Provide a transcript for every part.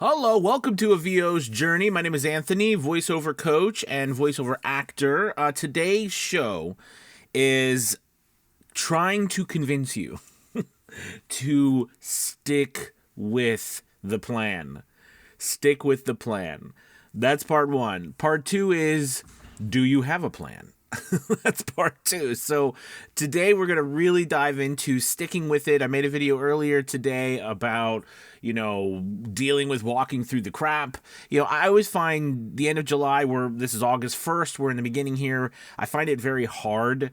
Hello, welcome to a VO's Journey. My name is Anthony, voiceover coach and voiceover actor. Today's show is trying to convince you to stick with the plan. Stick with the plan. That's part one. Part two is, do you have a plan? That's part two. So today we're going to really dive into sticking with it. I made a video earlier today about, dealing with walking through the crap. I always find the end of July, this is August 1st, we're in the beginning here. I find it very hard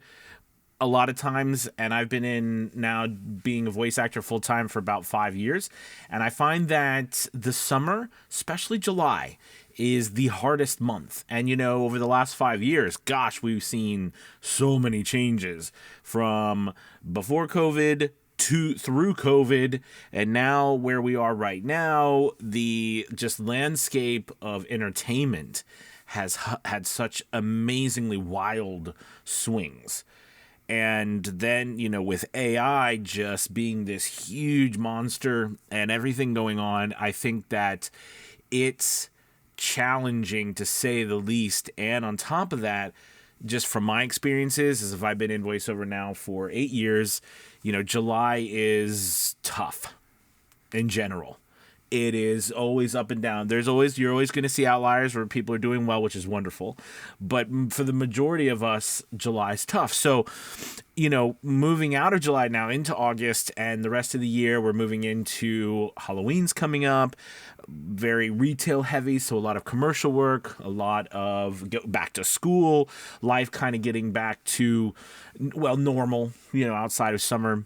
a lot of times, and I've been in now being a voice actor full time for about 5 years, and I find that the summer, especially July, is the hardest month. And over the last 5 years, gosh, we've seen so many changes from before COVID to through COVID, and now where we are right now. The just landscape of entertainment has had such amazingly wild swings. And then, with AI just being this huge monster and everything going on, I think that it's challenging to say the least. And on top of that, just from my experiences, as if I've been in voiceover now for 8 years, July is tough in general. It is always up and down. You're always going to see outliers where people are doing well, which is wonderful. But for the majority of us, July is tough. So, moving out of July now into August and the rest of the year, we're moving into Halloween's coming up, very retail heavy. So a lot of commercial work, a lot of back to school, life kind of getting back to, normal, outside of summer.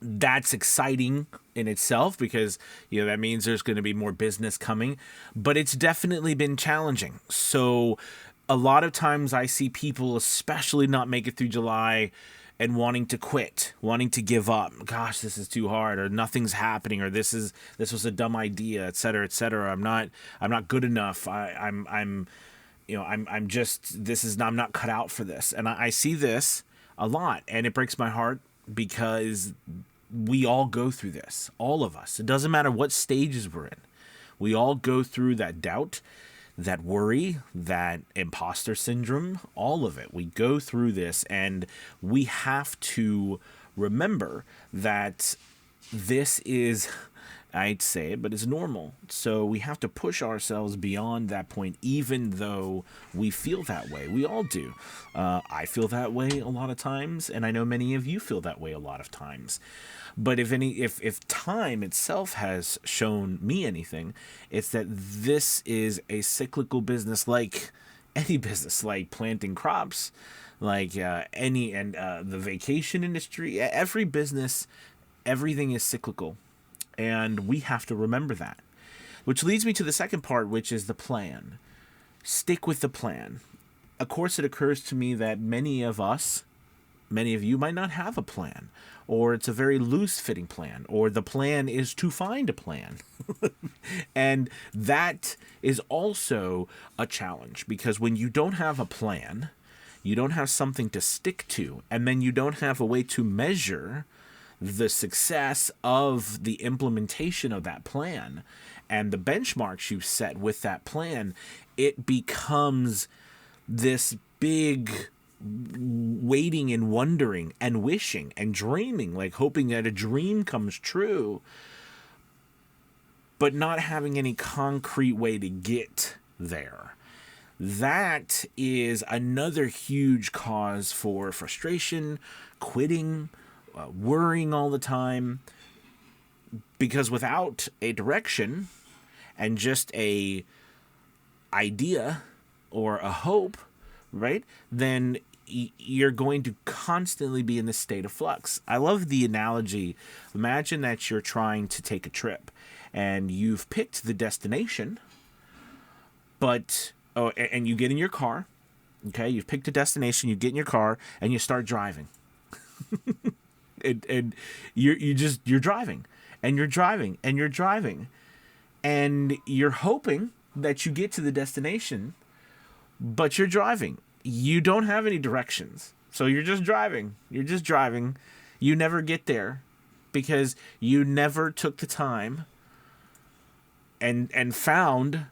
That's exciting in itself because, that means there's going to be more business coming, but it's definitely been challenging. So a lot of times I see people especially not make it through July and wanting to quit, wanting to give up. Gosh, this is too hard, or nothing's happening, or this was a dumb idea, et cetera, et cetera. I'm not good enough. I'm not cut out for this. And I see this a lot, and it breaks my heart because we all go through this, all of us. It doesn't matter what stages we're in. We all go through that doubt, that worry, that imposter syndrome, all of it. We go through this, and we have to remember that this is, I'd say it, but it's normal. So we have to push ourselves beyond that point, even though we feel that way. We all do. I feel that way a lot of times, and I know many of you feel that way a lot of times. But if time itself has shown me anything, it's that this is a cyclical business, like any business, like planting crops, like the vacation industry. Every business, everything is cyclical. And we have to remember that. Which leads me to the second part, which is the plan. Stick with the plan. Of course, it occurs to me that many of you might not have a plan, or it's a very loose-fitting plan, or the plan is to find a plan. And that is also a challenge, because when you don't have a plan, you don't have something to stick to, and then you don't have a way to measure the success of the implementation of that plan and the benchmarks you set with that plan, it becomes this big waiting and wondering and wishing and dreaming, like hoping that a dream comes true, but not having any concrete way to get there. That is another huge cause for frustration, quitting, worrying all the time, because without a direction and just a idea or a hope, right, then you're going to constantly be in this state of flux. I love the analogy. Imagine that you're trying to take a trip and you've picked the destination, and you get in your car. Okay, you've picked a destination, you get in your car and you start driving. and you're driving and you're driving and you're driving, and you're hoping that you get to the destination, but you're driving. You don't have any directions. So you're just driving. You're just driving. You never get there because you never took the time and found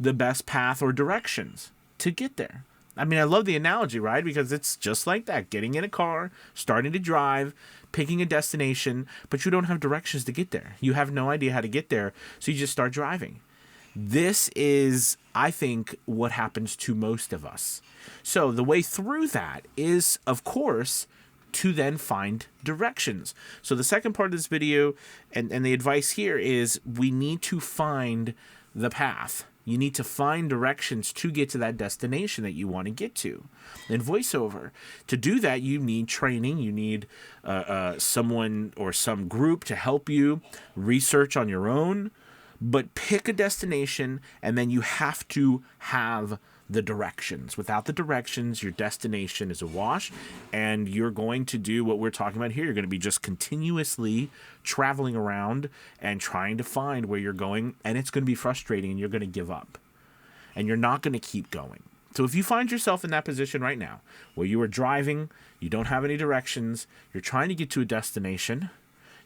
the best path or directions to get there. I mean, I love the analogy, right? Because it's just like that. Getting in a car, starting to drive, picking a destination, but you don't have directions to get there. You have no idea how to get there, so you just start driving. This is, I think, what happens to most of us. So the way through that is, of course, to then find directions. So the second part of this video and the advice here is we need to find the path. You need to find directions to get to that destination that you want to get to. In voiceover, to do that, you need training. You need someone or some group to help you research on your own. But pick a destination, and then you have to have the directions. Without the directions, your destination is a wash, and you're going to do what we're talking about here. You're going to be just continuously traveling around and trying to find where you're going, and it's going to be frustrating, and you're going to give up, and you're not going to keep going. So if you find yourself in that position right now, where you are driving, you don't have any directions, you're trying to get to a destination,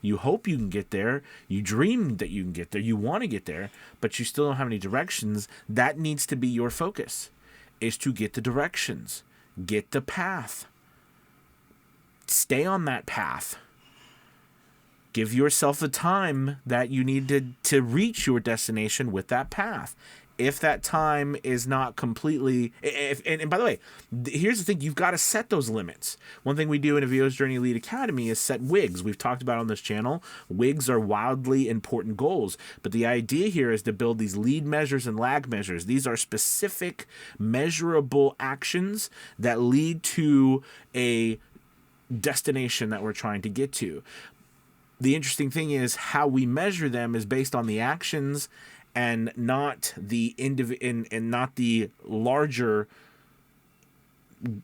you hope you can get there, you dream that you can get there, you want to get there, but you still don't have any directions, that needs to be your focus, is to get the directions, get the path, stay on that path, give yourself the time that you need to reach your destination with that path. If that time is not completely, and by the way, here's the thing, you've got to set those limits. One thing we do in a VO's Journey Elite Academy is set WIGs. We've talked about on this channel, WIGs are wildly important goals, but the idea here is to build these lead measures and lag measures. These are specific, measurable actions that lead to a destination that we're trying to get to. The interesting thing is how we measure them is based on the actions and not the not the larger,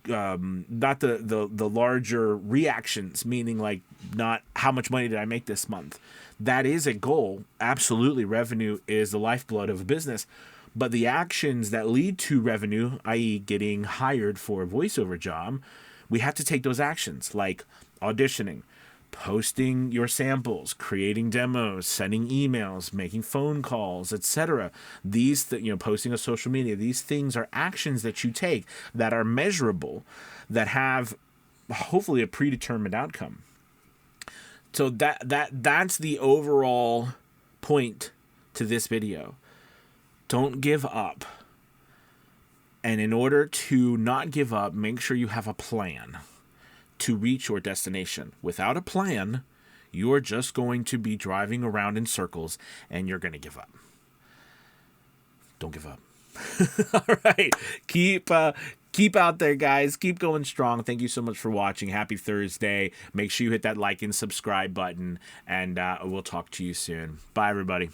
not the larger reactions. Meaning, like, not how much money did I make this month. That is a goal. Absolutely, revenue is the lifeblood of a business. But the actions that lead to revenue, i.e., getting hired for a voiceover job, we have to take those actions, like auditioning, posting your samples, creating demos, sending emails, making phone calls, etc. These, posting on social media, these things are actions that you take that are measurable, that have hopefully a predetermined outcome. So that's the overall point to this video. Don't give up. And in order to not give up, make sure you have a plan to reach your destination. Without a plan, you are just going to be driving around in circles and you're going to give up. Don't give up. All right. Keep out there, guys. Keep going strong. Thank you so much for watching. Happy Thursday. Make sure you hit that like and subscribe button, and we'll talk to you soon. Bye, everybody.